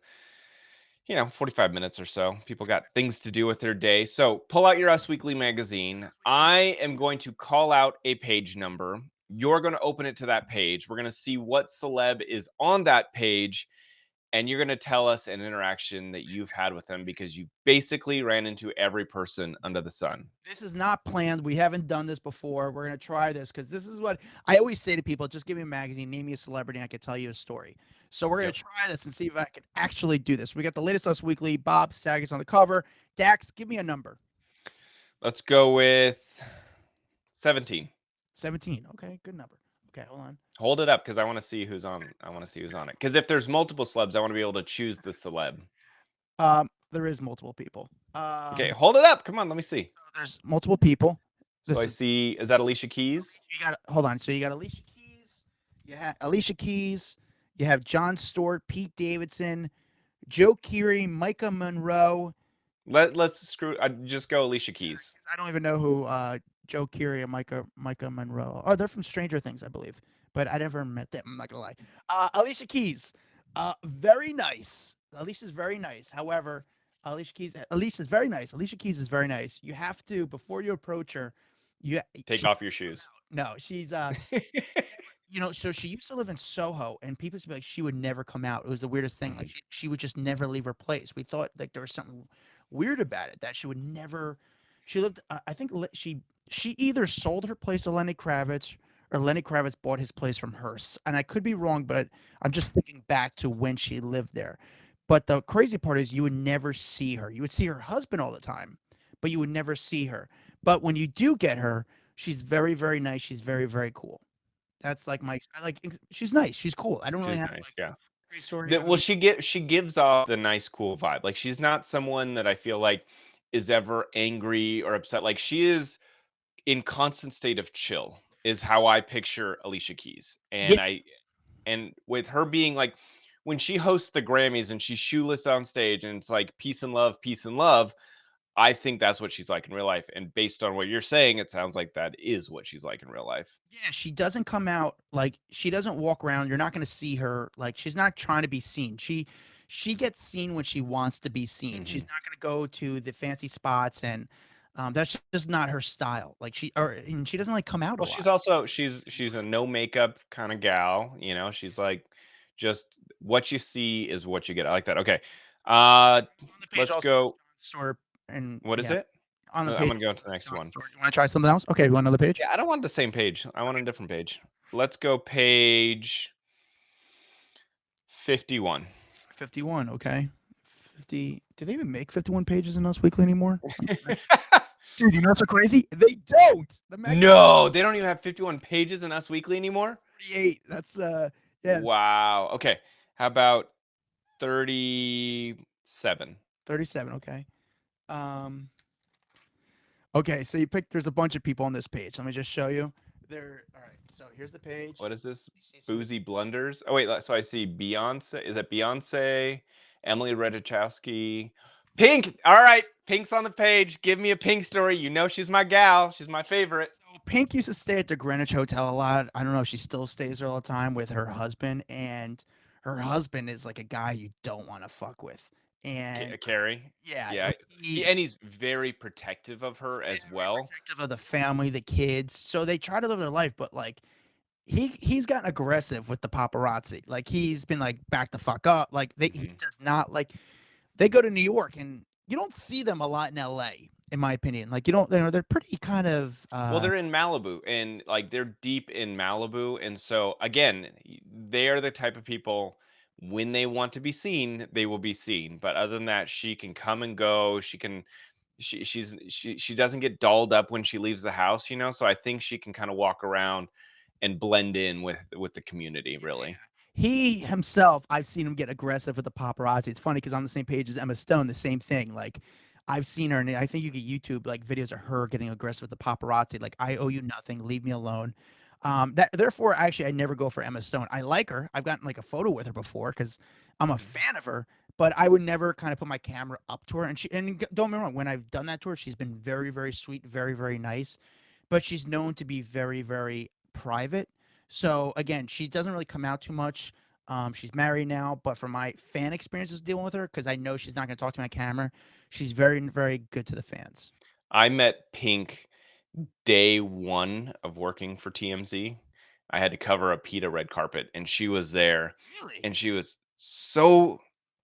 45 minutes or so. People got things to do with their day. So pull out your Us Weekly magazine. I am going to call out a page number. You're going to open it to that page. We're going to see what celeb is on that page. And you're going to tell us an interaction that you've had with them because you basically ran into every person under the sun. This is not planned. We haven't done this before. We're going to try this because this is what I always say to people. Just give me a magazine, name me a celebrity, and I can tell you a story. So we're going to try this and see if I can actually do this. We got the latest Us Weekly. Bob Saget's on the cover. Dax, give me a number. Let's go with 17. 17. Okay, good number. Okay, hold on. Hold it up because I want to see who's on. I want to see who's on it. Because if there's multiple celebs, I want to be able to choose the celeb. There is multiple people. Okay, hold it up. Come on, let me see. There's multiple people. So I see. Is that Alicia Keys? You got hold on. So you got Alicia Keys. You have Alicia Keys. You have Jon Stewart, Pete Davidson, Joe Keery, Micah Monroe. Let's just go Alicia Keys. I don't even know who Joe Keery and Micah Monroe. Oh, they're from Stranger Things, I believe. But I never met them. I'm not gonna lie. Alicia Keys, very nice. Alicia's very nice. However, Alicia's very nice. Alicia Keys is very nice. You have to, before you approach her, take off your shoes. No, she's so she used to live in Soho, and people used to be like, she would never come out. It was the weirdest thing. Like she would just never leave her place. We thought like there was something weird about it, that she would never. She lived. I think she either sold her place to Lenny Kravitz, or Lenny Kravitz bought his place from her. And I could be wrong, but I'm just thinking back to when she lived there. But the crazy part is you would never see her. You would see her husband all the time, but you would never see her. But when you do get her, she's very, very nice. She's very, very cool. That's like she's nice. She's cool. I don't really have nice, yeah. great story. Well, she gives off the nice, cool vibe. Like she's not someone that I feel like is ever angry or upset. Like she is in constant state of chill is how I picture Alicia Keys. And and with her being like, when she hosts the Grammys and she's shoeless on stage and it's like peace and love, I think that's what she's like in real life. And based on what you're saying, it sounds like that is what she's like in real life. Yeah, she doesn't come out, like she doesn't walk around. You're not going to see her. Like she's not trying to be seen. She gets seen when she wants to be seen. She's not going to go to the fancy spots, and that's just not her style. Like she doesn't like come out. Well, she's also she's a no makeup kind of gal. She's like just what you see is what you get. I like that. Okay, let's go. Store and what is it? On the page, I'm gonna go to the next one. You want to try something else? Okay, you want another page? Yeah, I don't want the same page. I want a different page. Let's go page 51. 51. Okay. 50. Do they even make 51 pages in Us Weekly anymore? Dude, you know what's so crazy? They don't. No, they don't even have 51 pages in Us Weekly anymore. 48. That's yeah. Wow. Okay. How about 37? 37. Okay. Okay, so there's a bunch of people on this page. Let me just show you. All right. So here's the page. What is this? Boozy Blunders. Oh wait, so I see Beyonce. Is it Beyonce? Emily Ratajkowski. Pink. All right, Pink's on the page. Give me a Pink story. You know she's my gal. She's my favorite. So Pink used to stay at the Greenwich Hotel a lot. I don't know if she still stays there all the time with her husband, and her husband is like a guy you don't want to fuck with. And Carrie. Yeah. And he's very protective of her as well. Protective of the family, the kids. So they try to live their life, but like he's gotten aggressive with the paparazzi. Like he's been like, back the fuck up. Like he does not like. They go to New York, and you don't see them a lot in LA, in my opinion. Like they're pretty kind of. Well, they're in Malibu, and like they're deep in Malibu, and so again, they are the type of people. When they want to be seen, they will be seen. But other than that, she can come and go. She doesn't get dolled up when she leaves the house, So I think she can kind of walk around and blend in with the community, really. He himself, I've seen him get aggressive with the paparazzi. It's funny because on the same page as Emma Stone, the same thing. Like I've seen her, and I think you get YouTube like videos of her getting aggressive with the paparazzi. Like, I owe you nothing. Leave me alone. That therefore, actually, I never go for Emma Stone. I like her. I've gotten like a photo with her before because I'm a fan of her. But I would never kind of put my camera up to her. And don't get me wrong, when I've done that to her, she's been very, very sweet, very, very nice. But she's known to be very, very private. So again, she doesn't really come out too much. She's married now, but from my fan experiences dealing with her, because I know she's not going to talk to my camera, she's very, very good to the fans. I met Pink day one of working for TMZ. I had to cover a PETA red carpet, and she was there, Really? and she was so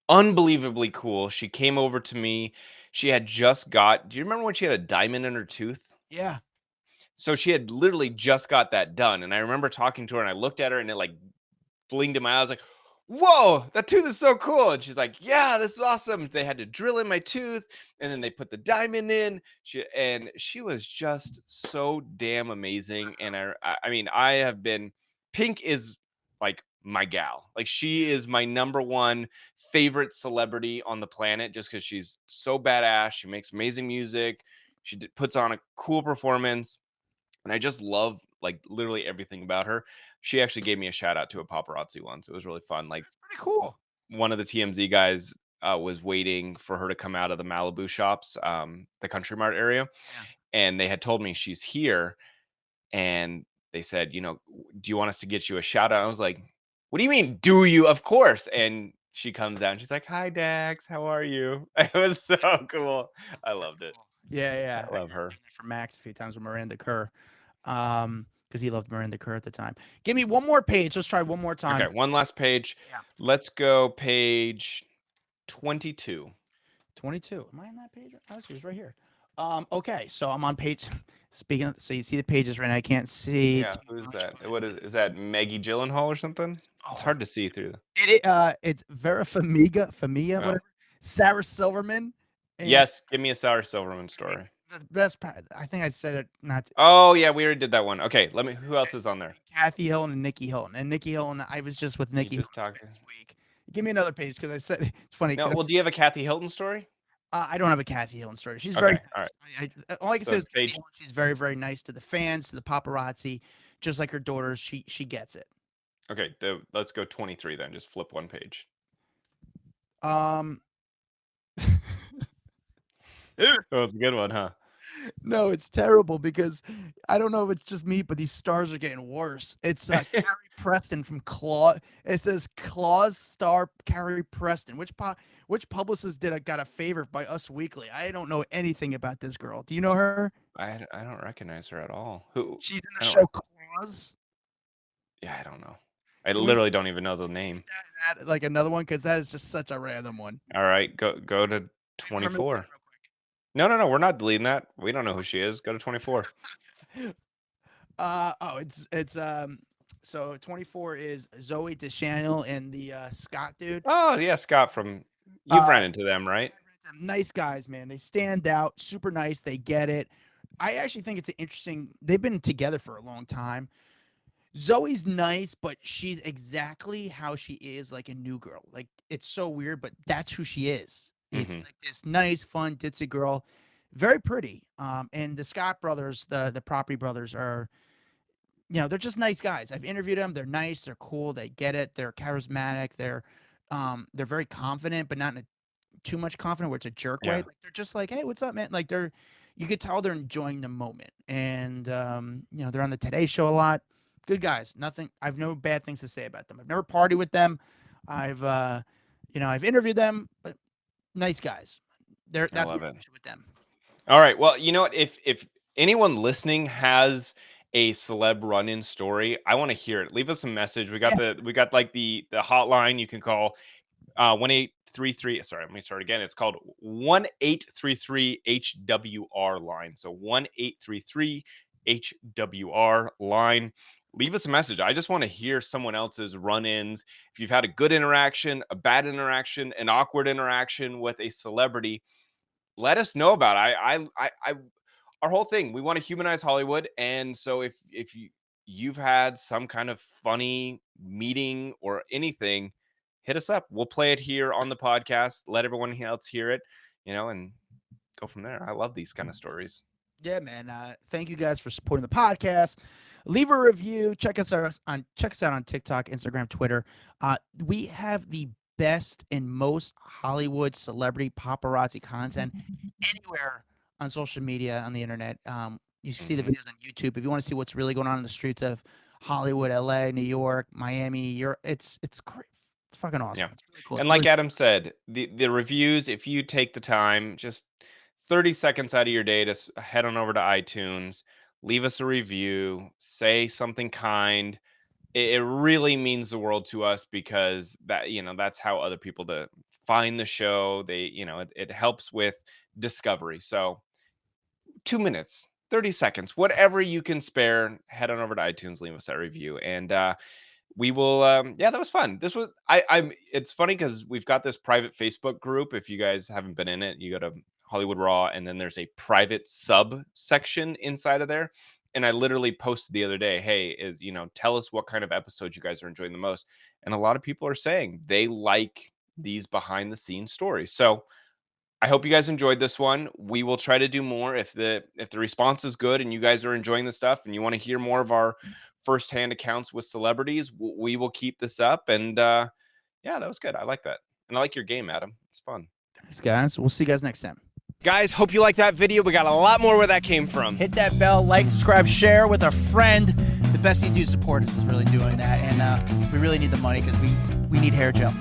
unbelievably cool. She came over to me. She had just got. Do you remember when she had a diamond in her tooth? Yeah. So she had literally just got that done, and I remember talking to her, and I looked at her, and it like blinked in my eye. I was like, "Whoa, that tooth is so cool!" And she's like, "Yeah, this is awesome." They had to drill in my tooth, and then they put the diamond in. She was just so damn amazing. And I mean, I have been. Pink is like my gal. Like she is my number one favorite celebrity on the planet, just because she's so badass. She makes amazing music. Puts on a cool performance, and I just love like literally everything about her. She actually gave me a shout out to a paparazzi once. It was really fun. Like Pretty cool. one of the TMZ guys was waiting for her to come out of the Malibu shops, the Country Mart area, Yeah. and they had told me she's here, and they said, do you want us to get you a shout out? I was like, what do you mean? Do you? Of course. And she comes out and she's like, "Hi, Dax. How are you?" It was so cool. I loved it. Yeah, yeah. I love her. For Max a few times with Miranda Kerr. Because he loved Miranda Kerr at the time. Give me one more page. Let's try one more time. Okay, one last page. Yeah. Let's go page 22. 22. Am I on that page? Oh, she's right here. Okay, so I'm on page. Speaking of, so you see the pages right now. I can't see. Yeah, too who's much, that? but What is that? Maggie Gyllenhaal or something? Oh, It's hard to see through. it's Vera Farmiga, Oh. whatever. Sarah Silverman. and Yes, give me a Sour Silverman story. The best part, I think I said it not. Oh yeah, we already did that one. Okay, who else is on there? Kathy Hilton and Nikki Hilton. And Nikki Hilton, I was just with Nikki just Hilton talking. this week. Give me another page because I said it's funny. No, well, do you have a Kathy Hilton story? I don't have a Kathy Hilton story. She's very Okay, all nice. All I can So say is Kathy page- Hilton, she's very, very nice to the fans, to the paparazzi, just like her daughters. She gets it. Okay, let's go 23 then. Just flip one page. Um, Oh, it's a good one, huh? no, it's terrible because I don't know if it's just me, but these stars are getting worse. It's Carrie Preston from Claw. It says Claw's star Carrie Preston. Which publicist got a favor by Us Weekly? I don't know anything about this girl. Do you know her? I don't recognize her at all. Who? She's in I the don't show Claws. Yeah, I don't know. I Can we- literally don't even know the name. That, like another one because that is just such a random one. All right, go to Remember that 24. real quick. No, we're not deleting that. We don't know who she is. Go to 24. So 24 is Zoey Deschannel and the Scott dude. Oh yeah, Scott from. You've ran into them, right? Nice guys, man. They stand out, super nice. They get it. I actually think it's an interesting. They've been together for a long time. Zoe's nice, but she's exactly how she is, like a new girl. Like it's so weird, but that's who she is. It's like this nice, fun, ditzy girl, very pretty. And the Scott brothers, the property brothers, are, they're just nice guys. I've interviewed them. They're nice. They're cool. They get it. They're charismatic. They're very confident, but not in too much confident where it's a jerk way. Yeah. Like they're just like, hey, what's up, man? Like you could tell they're enjoying the moment. And they're on the Today Show a lot. Good guys. I've no bad things to say about them. I've never partied with them. I've interviewed them, but nice guys. That's love my it. issue with them. All right. Well, you know what? If anyone listening has a celeb run-in story, I want to hear it. Leave us a message. We got like the hotline you can call 1833. Sorry, let me start again. It's called 1-833-HWR line. So 1-833-HWR line. Leave us a message. I just want to hear someone else's run-ins. If you've had a good interaction, a bad interaction, an awkward interaction with a celebrity, let us know about it. Our whole thing, we want to humanize Hollywood. And so if you've had some kind of funny meeting or anything, hit us up. We'll play it here on the podcast. Let everyone else hear it, and go from there. I love these kind of stories. Yeah, man. Thank you guys for supporting the podcast. leave a review. Check us out on TikTok, Instagram, Twitter. We have the best and most Hollywood celebrity paparazzi content anywhere on social media, on the internet. You can see the videos on YouTube. If you want to see what's really going on in the streets of Hollywood, LA, New York, Miami, it's great. It's fucking awesome. Yeah. It's really cool. And like Adam said, the reviews, if you take the time, just 30 seconds out of your day to head on over to iTunes, leave us a review, say something kind. It really means the world to us because that's how other people to find the show. It helps with discovery. So 2 minutes, 30 seconds, whatever you can spare, head on over to iTunes, leave us that review. And we will that was fun. This was I'm it's funny because we've got this private Facebook group. If you guys haven't been in it, you go to Hollywood Raw, and then there's a private sub section inside of there. And I literally posted the other day, hey, tell us what kind of episodes you guys are enjoying the most. And a lot of people are saying they like these behind the scenes stories. So I hope you guys enjoyed this one. We will try to do more if the response is good and you guys are enjoying the stuff and you want to hear more of our firsthand accounts with celebrities. We will keep this up. And that was good. I like that. And I like your game, Adam. It's fun. Thanks, guys. We'll see you guys next time. Guys, hope you like that video. We got a lot more where that came from. Hit that bell, like, subscribe, share with a friend. The best thing you do to support us is really doing that. And we really need the money because we need hair gel.